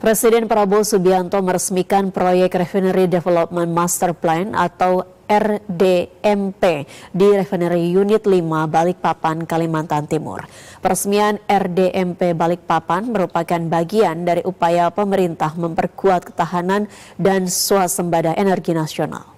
Presiden Prabowo Subianto meresmikan proyek Refinery Development Master Plan atau RDMP di Refinery Unit 5 Balikpapan, Kalimantan Timur. Peresmian RDMP Balikpapan merupakan bagian dari upaya pemerintah memperkuat ketahanan dan swasembada energi nasional.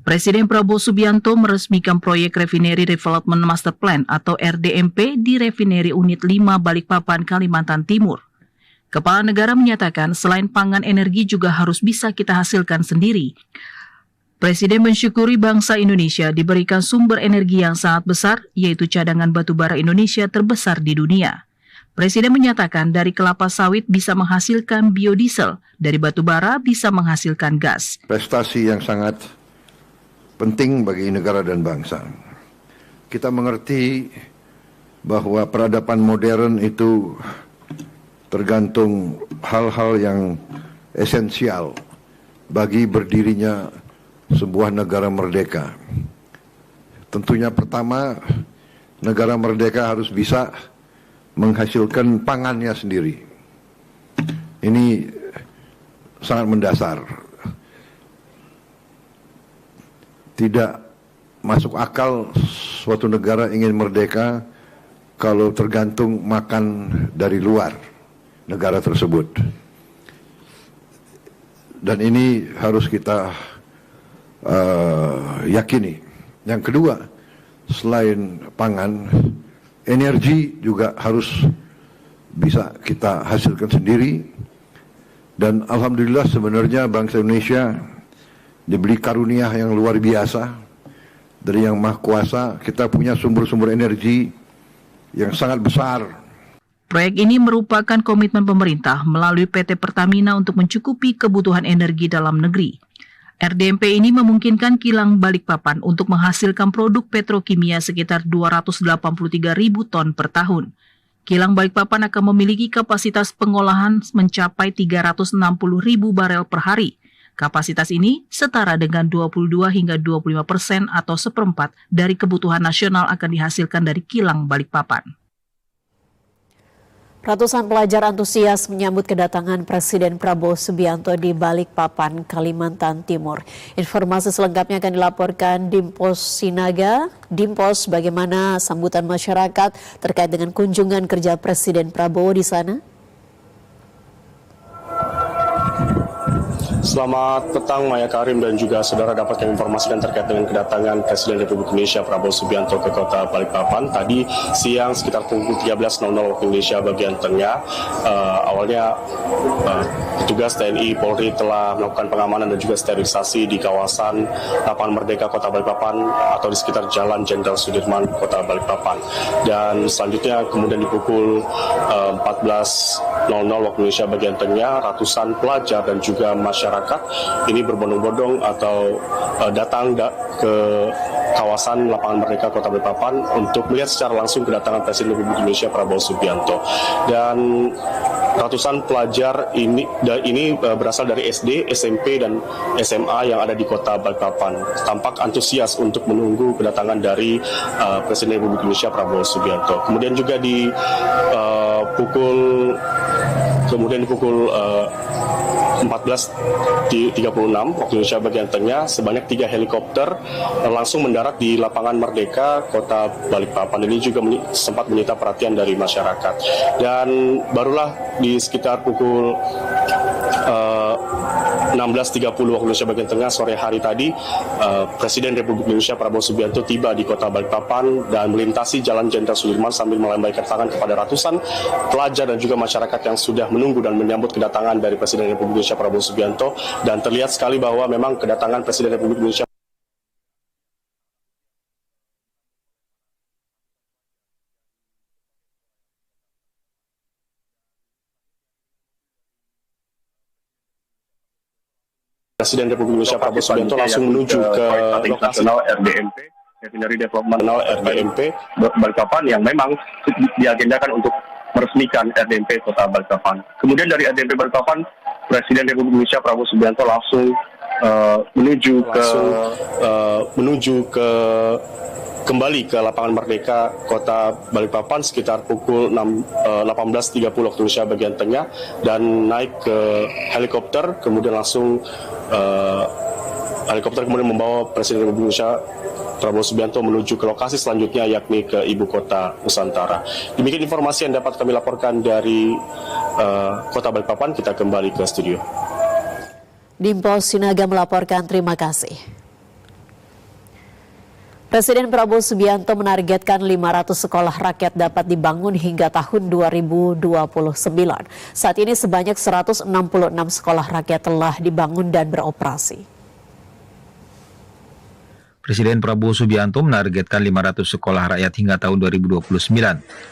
Presiden Prabowo Subianto meresmikan proyek Refinery Development Master Plan atau RDMP di Refinery Unit 5 Balikpapan, Kalimantan Timur. Kepala negara menyatakan selain pangan, energi juga harus bisa kita hasilkan sendiri. Presiden mensyukuri bangsa Indonesia diberikan sumber energi yang sangat besar, yaitu cadangan batu bara Indonesia terbesar di dunia. Presiden menyatakan dari kelapa sawit bisa menghasilkan biodiesel, dari batu bara bisa menghasilkan gas. Prestasi yang sangat penting bagi negara dan bangsa. Kita mengerti bahwa peradaban modern itu tergantung hal-hal yang esensial bagi berdirinya sebuah negara merdeka. Tentunya pertama, negara merdeka harus bisa menghasilkan pangannya sendiri. Ini sangat mendasar. Tidak masuk akal suatu negara ingin merdeka kalau tergantung makan dari luar negara tersebut. Dan ini harus kita yakini. Yang kedua, selain pangan, energi juga harus bisa kita hasilkan sendiri. Dan alhamdulillah sebenarnya bangsa Indonesia diberi karunia yang luar biasa dari Yang Maha Kuasa. Kita punya sumber-sumber energi yang sangat besar. Proyek ini merupakan komitmen pemerintah melalui PT Pertamina untuk mencukupi kebutuhan energi dalam negeri. RDMP ini memungkinkan kilang Balikpapan untuk menghasilkan produk petrokimia sekitar 283.000 ton per tahun. Kilang Balikpapan akan memiliki kapasitas pengolahan mencapai 360.000 barel per hari. Kapasitas ini setara dengan 22 hingga 25% atau seperempat dari kebutuhan nasional akan dihasilkan dari kilang Balikpapan. Ratusan pelajar antusias menyambut kedatangan Presiden Prabowo Subianto di Balikpapan, Kalimantan Timur. Informasi selengkapnya akan dilaporkan Dimpos Sinaga. Dimpos, bagaimana sambutan masyarakat terkait dengan kunjungan kerja Presiden Prabowo di sana? Selamat petang Maya Karim dan juga saudara, dapat kami informasikan terkait dengan kedatangan Presiden Republik Indonesia Prabowo Subianto ke kota Balikpapan. Tadi siang sekitar pukul 13.00 waktu Indonesia bagian tengah, awalnya petugas TNI Polri telah melakukan pengamanan dan juga sterilisasi di kawasan Lapangan Merdeka Kota Balikpapan atau di sekitar Jalan Jenderal Sudirman Kota Balikpapan. Dan selanjutnya kemudian di pukul 14.00 waktu Indonesia bagian tengah, ratusan pelajar dan juga masyarakat ini berbondong-bondong atau datang ke kawasan Lapangan Merdeka Kota Balikpapan untuk melihat secara langsung kedatangan Presiden Republik Indonesia Prabowo Subianto. Dan ratusan pelajar ini berasal dari SD, SMP, dan SMA yang ada di Kota Balikpapan. Tampak antusias untuk menunggu kedatangan dari Presiden Republik Indonesia Prabowo Subianto. Kemudian juga di pukul 14.36 waktu Indonesia bagian tengah, sebanyak 3 helikopter langsung mendarat di Lapangan Merdeka Kota Balikpapan. Ini juga sempat menyita perhatian dari masyarakat. Dan barulah di sekitar pukul 16.30 waktu Indonesia bagian tengah sore hari tadi, Presiden Republik Indonesia Prabowo Subianto tiba di Kota Balikpapan dan melintasi Jalan Jenderal Sudirman sambil melambaikan tangan kepada ratusan pelajar dan juga masyarakat yang sudah menunggu dan menyambut kedatangan dari Presiden Republik Indonesia Prabowo Subianto. Dan terlihat sekali bahwa memang kedatangan Presiden Republik Indonesia Presiden Republik Indonesia Prabowo Subianto langsung menuju ke lokasi RDMP, Refinery Development RDMP Balikpapan yang memang diagendakan untuk meresmikan RDMP Kota Balikpapan. Kemudian dari RDMP Balikpapan, Presiden Republik Indonesia Prabowo Subianto langsung menuju ke kembali ke lapangan Merdeka Kota Balikpapan sekitar pukul 18.30 waktu Indonesia bagian tengah dan naik ke helikopter, kemudian langsung helikopter kemudian membawa Presiden Republik Indonesia Prabowo Subianto menuju ke lokasi selanjutnya, yakni ke Ibu Kota Nusantara. Demikian informasi yang dapat kami laporkan dari Kota Balikpapan. Kita kembali ke studio. Dimpo Sinaga melaporkan, terima kasih. Presiden Prabowo Subianto menargetkan 500 sekolah rakyat dapat dibangun hingga tahun 2029. Saat ini sebanyak 166 sekolah rakyat telah dibangun dan beroperasi. Presiden Prabowo Subianto menargetkan 500 sekolah rakyat hingga tahun 2029.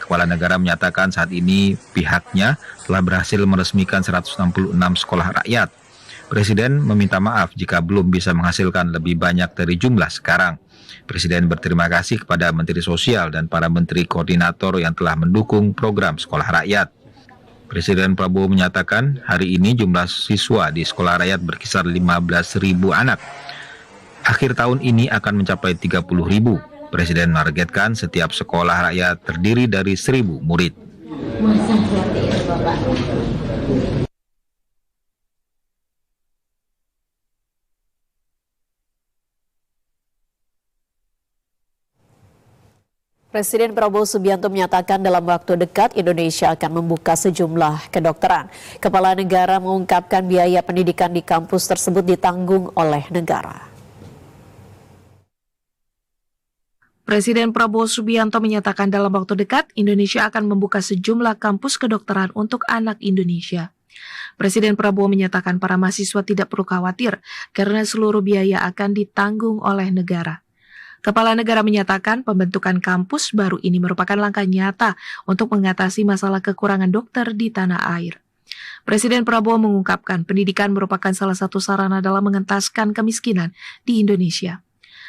Kepala negara menyatakan saat ini pihaknya telah berhasil meresmikan 166 sekolah rakyat. Presiden meminta maaf jika belum bisa menghasilkan lebih banyak dari jumlah sekarang. Presiden berterima kasih kepada Menteri Sosial dan para Menteri Koordinator yang telah mendukung program sekolah rakyat. Presiden Prabowo menyatakan hari ini jumlah siswa di sekolah rakyat berkisar 15.000 anak. Akhir tahun ini akan mencapai 30.000. Presiden menargetkan setiap sekolah rakyat terdiri dari 1.000 murid. Masa seperti itu, Bapak? Presiden Prabowo Subianto menyatakan dalam waktu dekat Indonesia akan membuka sejumlah kedokteran. Kepala negara mengungkapkan biaya pendidikan di kampus tersebut ditanggung oleh negara. Presiden Prabowo Subianto menyatakan dalam waktu dekat Indonesia akan membuka sejumlah kampus kedokteran untuk anak Indonesia. Presiden Prabowo menyatakan para mahasiswa tidak perlu khawatir karena seluruh biaya akan ditanggung oleh negara. Kepala negara menyatakan pembentukan kampus baru ini merupakan langkah nyata untuk mengatasi masalah kekurangan dokter di tanah air. Presiden Prabowo mengungkapkan pendidikan merupakan salah satu sarana dalam mengentaskan kemiskinan di Indonesia.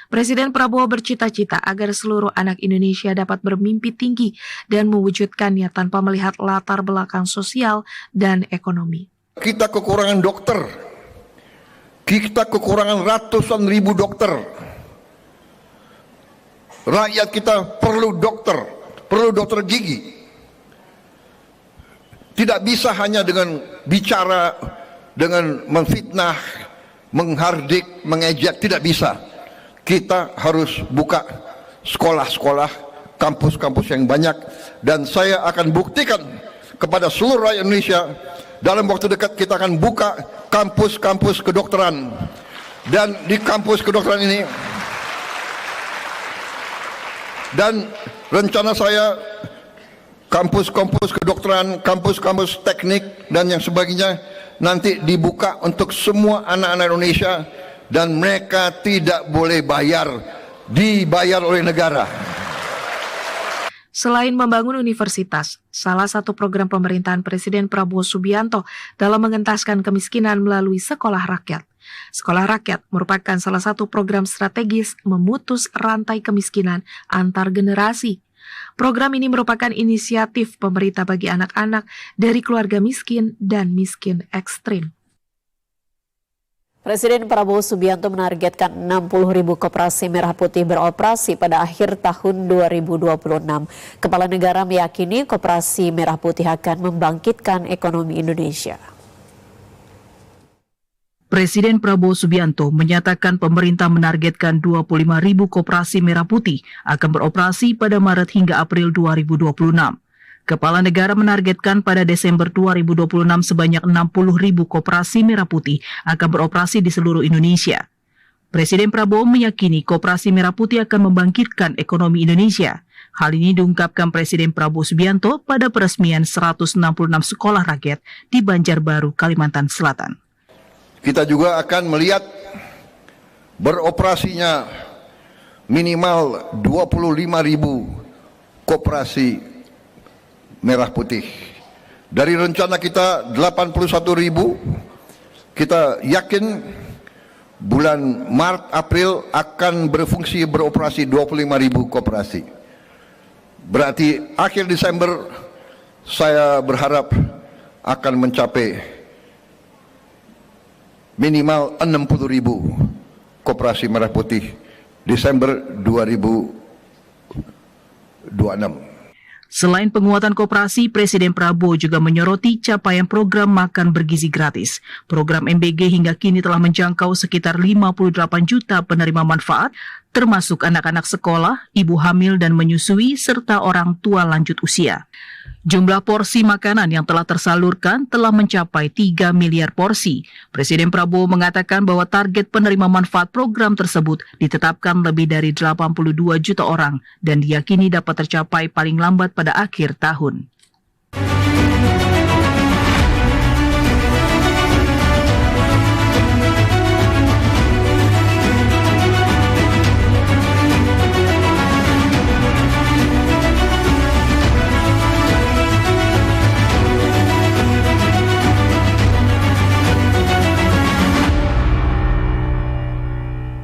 Presiden Prabowo bercita-cita agar seluruh anak Indonesia dapat bermimpi tinggi dan mewujudkannya tanpa melihat latar belakang sosial dan ekonomi. Kita kekurangan dokter. Kita kekurangan ratusan ribu dokter. Rakyat kita perlu dokter gigi. Tidak bisa hanya dengan bicara, dengan memfitnah, menghardik, mengejek, tidak bisa. Kita harus buka sekolah-sekolah, kampus-kampus yang banyak, dan saya akan buktikan kepada seluruh rakyat Indonesia dalam waktu dekat kita akan buka kampus-kampus kedokteran. Dan di kampus kedokteran ini, dan rencana saya kampus-kampus kedokteran, kampus-kampus teknik dan yang sebagainya nanti dibuka untuk semua anak-anak Indonesia dan mereka tidak boleh bayar, dibayar oleh negara. Selain membangun universitas, salah satu program pemerintahan Presiden Prabowo Subianto dalam mengentaskan kemiskinan melalui sekolah rakyat. Sekolah rakyat merupakan salah satu program strategis memutus rantai kemiskinan antar generasi. Program ini merupakan inisiatif pemerintah bagi anak-anak dari keluarga miskin dan miskin ekstrim. Presiden Prabowo Subianto menargetkan 60.000 koperasi merah putih beroperasi pada akhir tahun 2026. Kepala negara meyakini koperasi merah putih akan membangkitkan ekonomi Indonesia. Presiden Prabowo Subianto menyatakan pemerintah menargetkan 25.000 koperasi merah putih akan beroperasi pada Maret hingga April 2026. Kepala negara menargetkan pada Desember 2026 sebanyak 60.000 koperasi merah putih akan beroperasi di seluruh Indonesia. Presiden Prabowo meyakini koperasi merah putih akan membangkitkan ekonomi Indonesia. Hal ini diungkapkan Presiden Prabowo Subianto pada peresmian 166 sekolah rakyat di Banjarbaru, Kalimantan Selatan. Kita juga akan melihat beroperasinya minimal 25.000 koperasi merah putih. Dari rencana kita 81.000, kita yakin bulan Maret April akan berfungsi beroperasi 25.000 koperasi. Berarti akhir Desember saya berharap akan mencapai minimal 60.000 koperasi merah putih Desember 2026. Selain penguatan koperasi, Presiden Prabowo juga menyoroti capaian program makan bergizi gratis. Program MBG hingga kini telah menjangkau sekitar 58 juta penerima manfaat, termasuk anak-anak sekolah, ibu hamil dan menyusui, serta orang tua lanjut usia. Jumlah porsi makanan yang telah tersalurkan telah mencapai 3 miliar porsi. Presiden Prabowo mengatakan bahwa target penerima manfaat program tersebut ditetapkan lebih dari 82 juta orang dan diyakini dapat tercapai paling lambat pada akhir tahun.